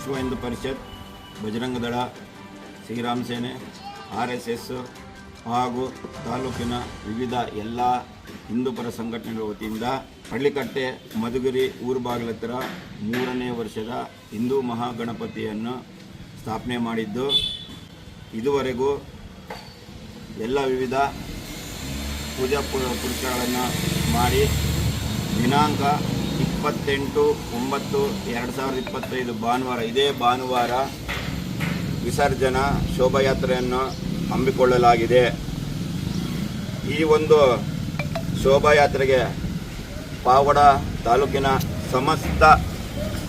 ವಿಶ್ವ ಹಿಂದೂ ಪರಿಷತ್, ಬಜರಂಗ ದಳ, ಶ್ರೀರಾಮ ಸೇನೆ, RSS ಹಾಗೂ ತಾಲೂಕಿನ ವಿವಿಧ ಎಲ್ಲ ಹಿಂದೂಪರ ಸಂಘಟನೆಗಳ ವತಿಯಿಂದ ಹಳ್ಳಿಕಟ್ಟೆ ಮಧುಗಿರಿ ಊರು ಬಾಗಿಲ ಹತ್ತಿರ 3ನೇ ವರ್ಷದ ಹಿಂದೂ ಮಹಾಗಣಪತಿಯನ್ನು ಸ್ಥಾಪನೆ ಮಾಡಿದ್ದು, ಇದುವರೆಗೂ ಎಲ್ಲ ವಿವಿಧ ಪೂಜಾ ಪುರಸ್ಕಾರಗಳನ್ನು ಮಾಡಿ ದಿನಾಂಕ 28/9/2025 ಭಾನುವಾರ, ಇದೇ ಭಾನುವಾರ ವಿಸರ್ಜನಾ ಶೋಭಾಯಾತ್ರೆಯನ್ನು ಹಮ್ಮಿಕೊಳ್ಳಲಾಗಿದೆ. ಈ ಒಂದು ಶೋಭಾಯಾತ್ರೆಗೆ ಪಾವಗಡ ತಾಲೂಕಿನ ಸಮಸ್ತ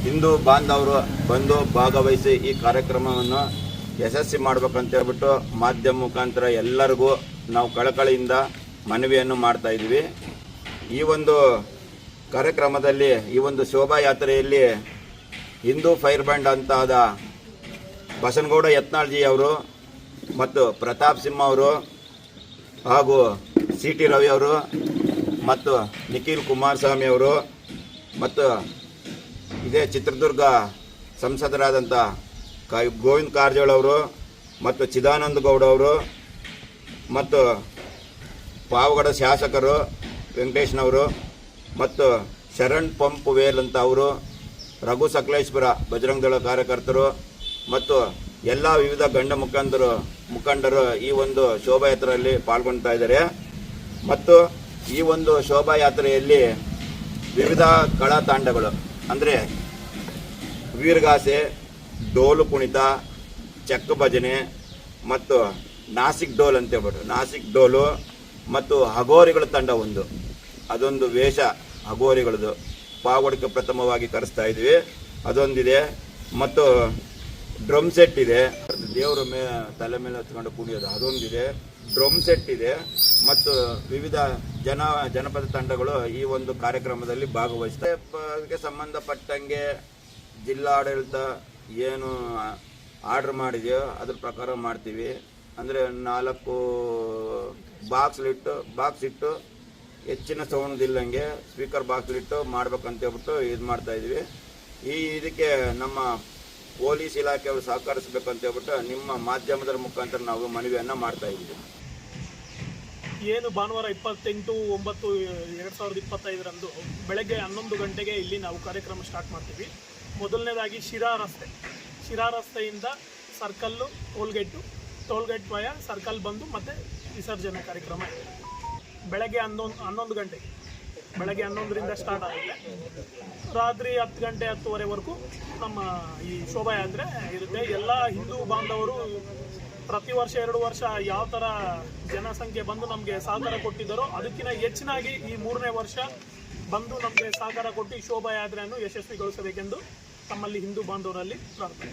ಹಿಂದೂ ಬಾಂಧವರು ಬಂದು ಭಾಗವಹಿಸಿ ಈ ಕಾರ್ಯಕ್ರಮವನ್ನು ಯಶಸ್ವಿ ಮಾಡಬೇಕಂತ ಹೇಳ್ಬಿಟ್ಟು ಮಾಧ್ಯಮ ಮುಖಾಂತರ ಎಲ್ಲರಿಗೂ ನಾವು ಕಳಕಳಿಯಿಂದ ಮನವಿಯನ್ನು ಮಾಡ್ತಾ ಇದ್ದೀವಿ. ಈ ಒಂದು ಕಾರ್ಯಕ್ರಮದಲ್ಲಿ, ಈ ಒಂದು ಶೋಭಾಯಾತ್ರೆಯಲ್ಲಿ ಹಿಂದೂ ಫೈರ್ ಬ್ಯಾಂಡ್ ಅಂತಾದ ಬಸನಗೌಡ ಯತ್ನಾಳ್ಜಿ ಅವರು ಮತ್ತು ಪ್ರತಾಪ್ ಸಿಂಹ ಅವರು ಹಾಗೂ CT ರವಿ ಅವರು ಮತ್ತು ನಿಖಿಲ್ ಕುಮಾರಸ್ವಾಮಿ ಅವರು ಮತ್ತು ಇದೇ ಚಿತ್ರದುರ್ಗ ಸಂಸದರಾದಂಥ ಗೋವಿಂದ ಕಾರಜೋಳ ಅವರು ಮತ್ತು ಚಿದಾನಂದ ಗೌಡ ಅವರು ಮತ್ತು ಪಾವಗಡ ಶಾಸಕರು ವೆಂಕಟೇಶ್ನವರು ಮತ್ತು ಶರಣ್ ಪಂಪ್ ವೇಲ್ ಅಂತ ಅವರು, ರಘು ಸಕಲೇಶ್ವರ ಬಜರಂಗ ದಳ ಕಾರ್ಯಕರ್ತರು ಮತ್ತು ಎಲ್ಲ ವಿವಿಧ ಮುಖಂಡರು ಈ ಒಂದು ಶೋಭಾಯಾತ್ರೆಯಲ್ಲಿ ಪಾಲ್ಗೊಳ್ತಾ ಇದ್ದಾರೆ. ಮತ್ತು ಈ ಒಂದು ಶೋಭಾಯಾತ್ರೆಯಲ್ಲಿ ವಿವಿಧ ಕಲಾ ತಂಡಗಳು ಅಂದರೆ ವೀರಗಾಸೆ, ಡೋಲು ಕುಣಿತ, ಚಕ್ಕ ಭಜನೆ ಮತ್ತು ನಾಸಿಕ್ ಡೋಲ್ ಅಂತ ಹೇಳ್ಬಿಟ್ಟು ನಾಸಿಕ್ ಡೋಲು ಮತ್ತು ಹಗೋರಿಗಳ ತಂಡ ಅದೊಂದು ವೇಷ ಹಗೋರಿಗಳದು ಪಾವಗಡಕ್ಕೆ ಪ್ರಥಮವಾಗಿ ಕರೆಸ್ತಾ ಇದ್ವಿ, ಅದೊಂದಿದೆ. ಮತ್ತು ಡ್ರಮ್ ಸೆಟ್ ಇದೆ, ದೇವರ ತಲೆ ಮೇಲೆ ಹಚ್ಕೊಂಡು ಕುಣಿಯೋದು ಅದೊಂದಿದೆ, ಡ್ರಮ್ ಸೆಟ್ ಇದೆ. ಮತ್ತು ವಿವಿಧ ಜನಪದ ತಂಡಗಳು ಈ ಒಂದು ಕಾರ್ಯಕ್ರಮದಲ್ಲಿ ಭಾಗವಹಿಸ್ತಾರೆ. ಅದಕ್ಕೆ ಸಂಬಂಧಪಟ್ಟಂಗೆ ಜಿಲ್ಲಾಡಳಿತ ಏನು ಆರ್ಡರ್ ಮಾಡಿದೆಯೋ ಅದ್ರ ಪ್ರಕಾರ ಮಾಡ್ತೀವಿ. ಅಂದರೆ 4 ಬಾಕ್ಸ್ ಇಟ್ಟು ಹೆಚ್ಚಿನ ಸೌಂಡ್ ಇಲ್ಲಂಗೆ ಸ್ಪೀಕರ್ ಬಾಕ್ಸ್ಲಿಟ್ಟು ಮಾಡ್ಬೇಕಂತ ಹೇಳ್ಬಿಟ್ಟು ಇದು ಮಾಡ್ತಾಯಿದ್ವಿ. ಇದಕ್ಕೆ ನಮ್ಮ ಪೊಲೀಸ್ ಇಲಾಖೆಯವರು ಸಹಕರಿಸಬೇಕಂತ ಹೇಳ್ಬಿಟ್ಟು ನಿಮ್ಮ ಮಾಧ್ಯಮದ ಮುಖಾಂತರ ನಾವು ಮನವಿಯನ್ನು ಮಾಡ್ತಾ ಇದ್ದೀವಿ. ಏನು ಭಾನುವಾರ 28/9/2025 ಬೆಳಗ್ಗೆ 11 ಗಂಟೆಗೆ ಇಲ್ಲಿ ನಾವು ಕಾರ್ಯಕ್ರಮ ಸ್ಟಾರ್ಟ್ ಮಾಡ್ತೀವಿ. ಮೊದಲನೇದಾಗಿ ಶಿರಾ ರಸ್ತೆಯಿಂದ ಸರ್ಕಲ್ಲು ಟೋಲ್ಗೇಟ್ ವಯ ಸರ್ಕಲ್ ಬಂದು ಮತ್ತೆ ವಿಸರ್ಜನೆ ಕಾರ್ಯಕ್ರಮ ಬೆಳಗ್ಗೆ 11 ಗಂಟೆಗೆ, ಬೆಳಗ್ಗೆ 11ರಿಂದ ಸ್ಟಾರ್ಟ್ ಆಗುತ್ತೆ. ರಾತ್ರಿ 10 ಗಂಟೆ 10:30ವರೆಗೂ ನಮ್ಮ ಈ ಶೋಭಾಯಾತ್ರೆ ಇರುತ್ತೆ. ಎಲ್ಲ ಹಿಂದೂ ಬಾಂಧವರು ಪ್ರತಿ ವರ್ಷ 2 ವರ್ಷ ಯಾವ ಥರ ಜನಸಂಖ್ಯೆ ಬಂದು ನಮಗೆ ಸಹಕಾರ ಕೊಟ್ಟಿದ್ದಾರೋ ಅದಕ್ಕಿಂತ ಹೆಚ್ಚಿನಾಗಿ ಈ 3ನೇ ವರ್ಷ ಬಂದು ನಮಗೆ ಸಹಕಾರ ಕೊಟ್ಟು ಈ ಶೋಭಾಯಾತ್ರೆಯನ್ನು ಯಶಸ್ವಿಗೊಳಿಸಬೇಕೆಂದು ತಮ್ಮಲ್ಲಿ ಹಿಂದೂ ಬಾಂಧವರಲ್ಲಿ ಪ್ರಾರ್ಥನೆ.